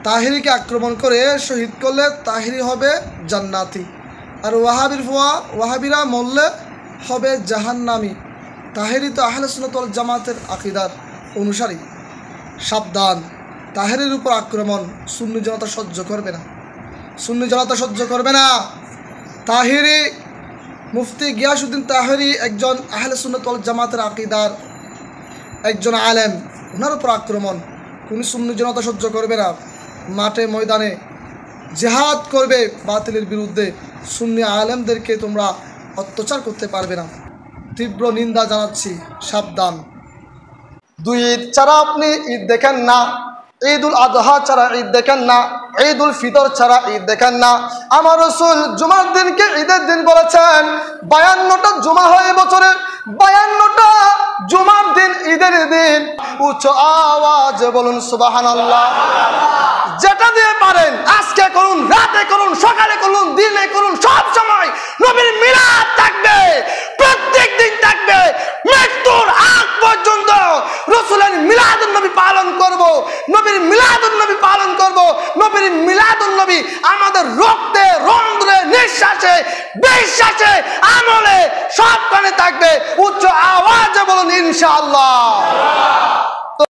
তাহিরিকে আক্রমণ করে শহীদ করলে তাহিরি হবে জান্নাতি, আর ওয়াহাবিরা মরলে হবে জাহান্নামী। তাহিরি তো আহলে সুন্নাত ওয়াল জামাতের আকীদার অনুসারী। সাবধান, তাহিরির উপর আক্রমণ সুন্নি জনতা সহ্য করবে না, সুন্নি জনতা সহ্য করবে না। তাহিরি, মুফতি গিয়াসউদ্দিন তাহিরি একজন আহলে সুন্নাত ওয়াল জামাতের আকীদার একজন আলেম, ওনার উপর আক্রমণ কোন সুন্নি জনতা সহ্য করবে না। মাঠে ময়দানে জিহাদ করবে বাতিলের বিরুদ্ধে, সুন্নি আলেমদেরকে তোমরা অত্যাচার করতে পারবে না। তীব্র নিন্দা জানাচ্ছি, সাবধান। দুই ঈদ ছাড়া আপনি ঈদ দেখেন না, ঈদুল আজহা ছাড়া ঈদ দেখেন না, ঈদুল ফিতর ছাড়া ঈদ দেখেন না। আমার রাসূল জুমার দিনকে ঈদের দিন বলেছেন। 52টা জুমা হয় বছরে, 52টা জুমার দিন ঈদের দিন। উচ্চ আওয়াজে বলুন সুবহানাল্লাহ। যেটা দিয়ে পারেন আজকে করুন, রাতে করুন, সকালে করুন, দিনে করুন, সব সময় নবীর মিলাদ থাকবে, প্রত্যেক দিন থাকবে। মৃত্যুর আগ পর্যন্ত রাসূলের মিলাদুন নবী পালন করব, নবীর মিলাদুন নবী পালন করব। নবীর মিলাদুন নবী আমাদের রক্তে, রন্ধ্রে, নিঃশ্বাসে, বিশ্বাসে, আমলে সবখানে থাকবে। উচ্চ আওয়াজে বলুন ইনশাআল্লাহ।